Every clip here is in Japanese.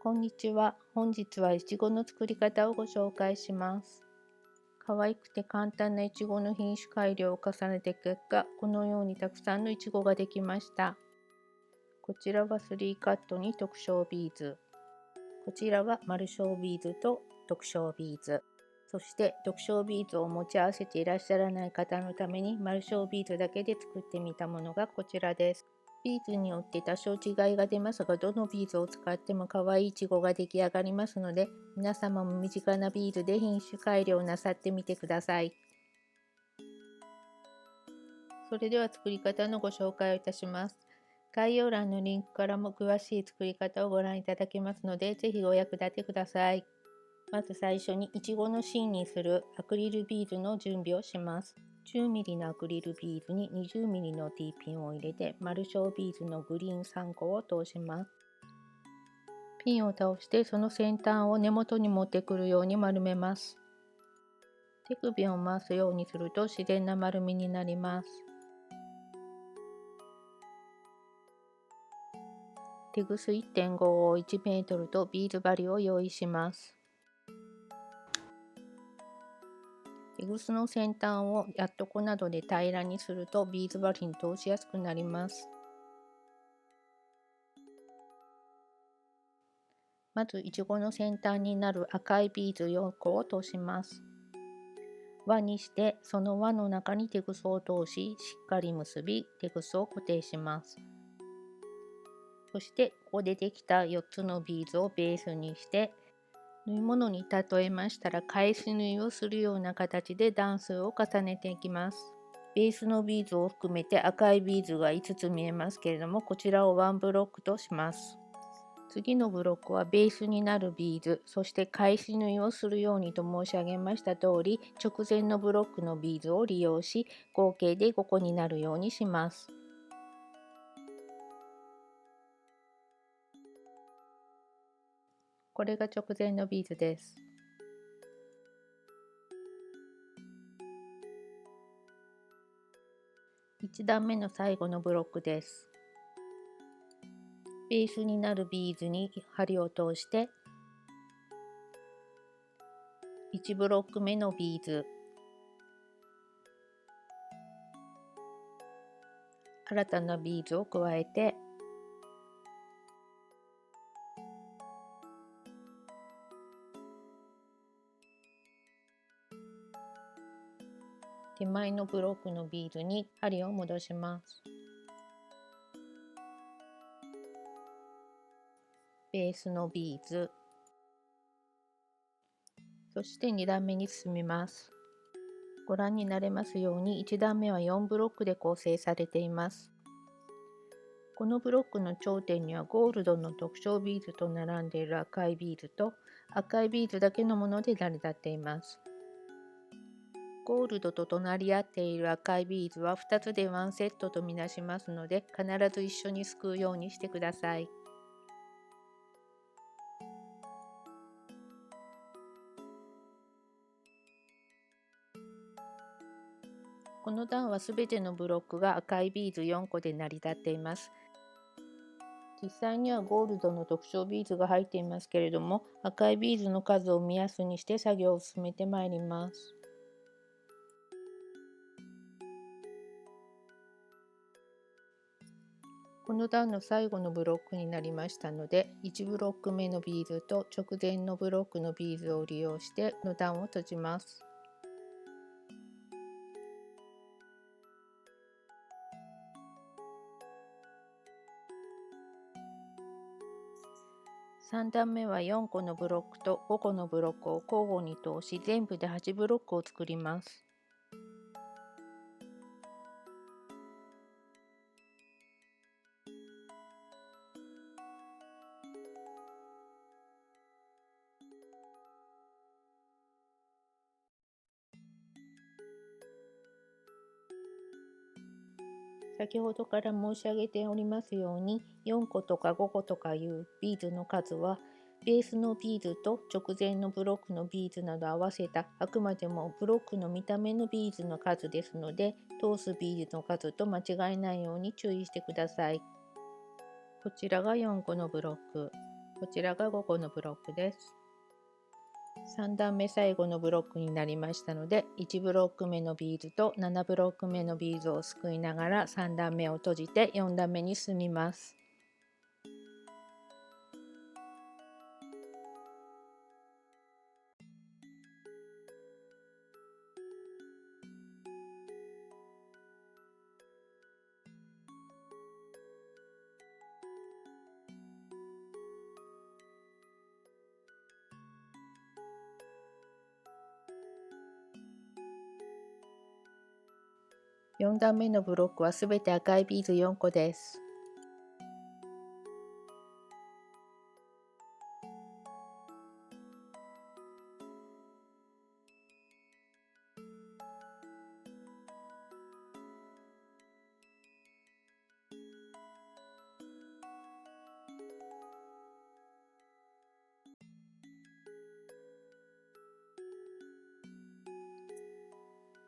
こんにちは。本日はいちごの作り方をご紹介します。可愛くて簡単ないちごの品種改良を重ねて結果、このようにたくさんのいちごができました。こちらは3カットに特徴ビーズ。こちらは丸小ビーズと特徴ビーズ。そして特徴ビーズを持ち合わせていらっしゃらない方のために丸小ビーズだけで作ってみたものがこちらです。ビーズによって多少違いが出ますが、どのビーズを使っても可愛いいちごが出来上がりますので、皆様も身近なビーズで品種改良なさってみてください。それでは作り方のご紹介をいたします。概要欄のリンクからも詳しい作り方をご覧いただけますので、ぜひお役立てください。まず最初にいちごの芯にするアクリルビーズの準備をします。10mm のアクリルビーズに 20mm の T ピンを入れて丸小ビーズのグリーン3個を通します。ピンを倒してその先端を根元に持ってくるように丸めます。手首を回すようにすると自然な丸みになります。テグス 1.5 を1メートルとビーズ針を用意します。テグスの先端をやっとこなどで平らにするとビーズ針に通しやすくなります。まずいちごの先端になる赤いビーズ4個を通します。輪にしてその輪の中にテグスを通し、しっかり結びテグスを固定します。そしてここでできた4つのビーズをベースにして縫い物に例えましたら返し縫いをするような形で段数を重ねていきます。ベースのビーズを含めて赤いビーズが5つ見えますけれども、こちらを1ブロックとします。次のブロックはベースになるビーズ、そして返し縫いをするようにと申し上げました通り、直前のブロックのビーズを利用し、合計で5個になるようにします。これが直前のビーズです。1段目の最後のブロックです。ベースになるビーズに針を通して1ブロック目のビーズ、新たなビーズを加えて手前のブロックのビーズに針を戻します。ベースのビーズ、そして2段目に進みます。ご覧になれますように1段目は4ブロックで構成されています。このブロックの頂点にはゴールドの特徴ビーズと並んでいる赤いビーズと赤いビーズだけのもので成り立っています。ゴールドと隣り合っている赤いビーズは2つで1セットとみなしますので、必ず一緒にすくうようにしてください。この段はすべてのブロックが赤いビーズ4個で成り立っています。実際にはゴールドの特徴ビーズが入っていますけれども、赤いビーズの数を目安にして作業を進めてまいります。この段の最後のブロックになりましたので、1ブロック目のビーズと直前のブロックのビーズを利用してこの段を閉じます。3段目は4個のブロックと5個のブロックを交互に通し、全部で8ブロックを作ります。先ほどから申し上げておりますように、4個とか5個とかいうビーズの数はベースのビーズと直前のブロックのビーズなど合わせたあくまでもブロックの見た目のビーズの数ですので、通すビーズの数と間違えないように注意してください。こちらが4個のブロック。こちらが5個のブロックです。3段目最後のブロックになりましたので、1ブロック目のビーズと7ブロック目のビーズをすくいながら3段目を閉じて4段目に進みます。4段目のブロックはすべて赤いビーズ4個です。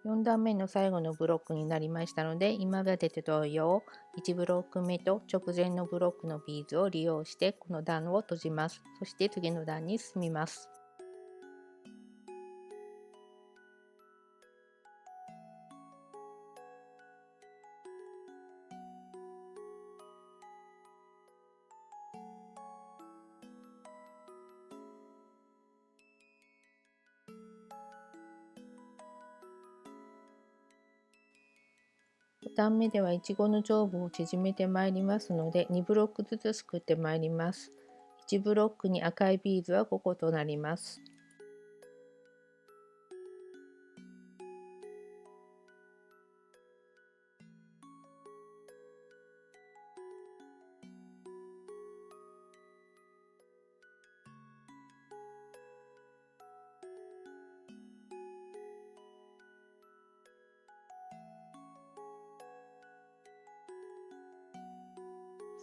4段目の最後のブロックになりましたので、今までと同様1ブロック目と直前のブロックのビーズを利用してこの段を閉じます。そして次の段に進みます。5段目ではイチゴの上部を縮めてまいりますので、2ブロックずつすくってまいります。1ブロックに赤いビーズは5個となります。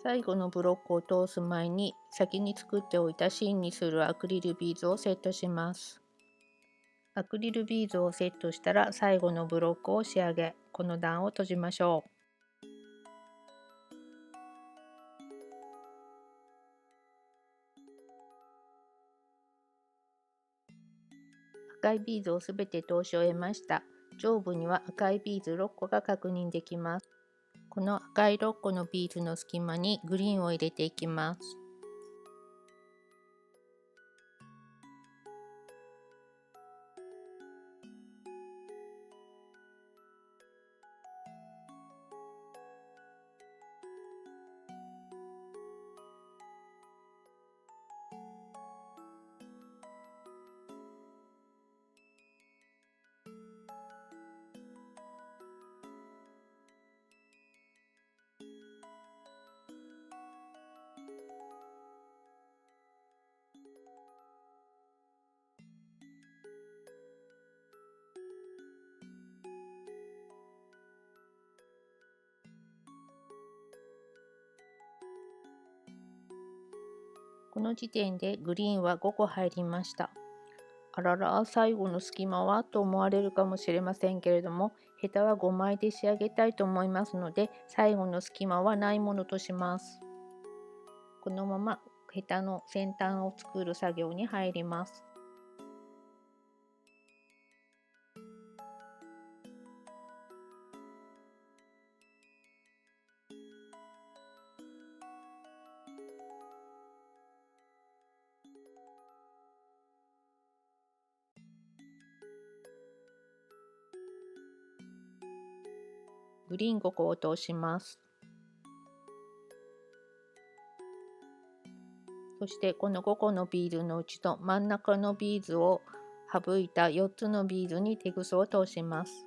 最後のブロックを通す前に先に作っておいた芯にするアクリルビーズをセットします。アクリルビーズをセットしたら最後のブロックを仕上げ、この段を閉じましょう。赤いビーズをすべて通し終えました。上部には赤いビーズ6個が確認できます。この赤い6個のビーズの隙間にグリーンを入れていきます。この時点でグリーンは5個入りました。あらら、最後の隙間はと思われるかもしれませんけれども、ヘタは5枚で仕上げたいと思いますので、最後の隙間はないものとします。このままヘタの先端を作る作業に入ります。グリーン5個を通します。そしてこの5個のビーズのうちの真ん中のビーズを省いた4つのビーズにテグスを通します。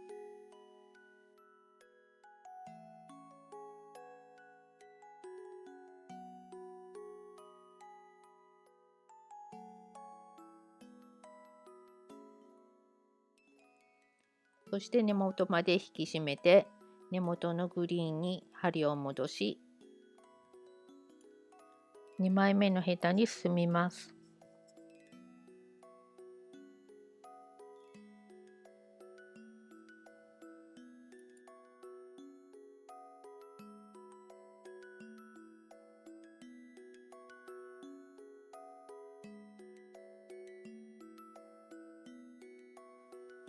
そして根元まで引き締めて、根元のグリーンに針を戻し、2枚目のヘタに進みます。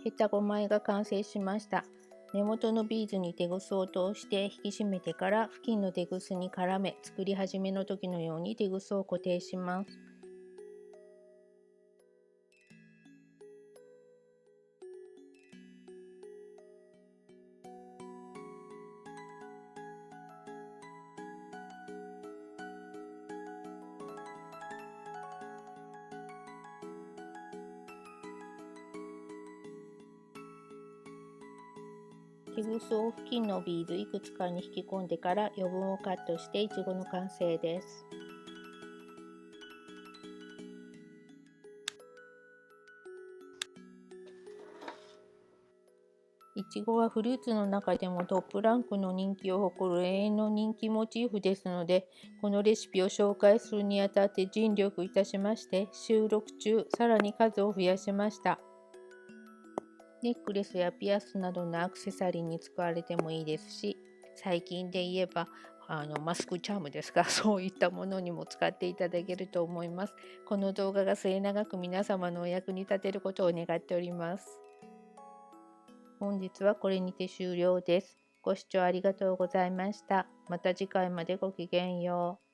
ヘタ5枚が完成しました。根元のビーズにテグスを通して引き締めてから付近のテグスに絡め、作り始めの時のようにテグスを固定します。テグスを付近のビーズいくつかに引き込んでから余分をカットしていちごの完成です。いちごはフルーツの中でもトップランクの人気を誇る永遠の人気モチーフですので、このレシピを紹介するにあたって尽力いたしまして、収録中さらに数を増やしました。ネックレスやピアスなどのアクセサリーに使われてもいいですし、最近で言えばマスクチャームですが、そういったものにも使っていただけると思います。この動画が末永く皆様のお役に立てることを願っております。本日はこれにて終了です。ご視聴ありがとうございました。また次回までごきげんよう。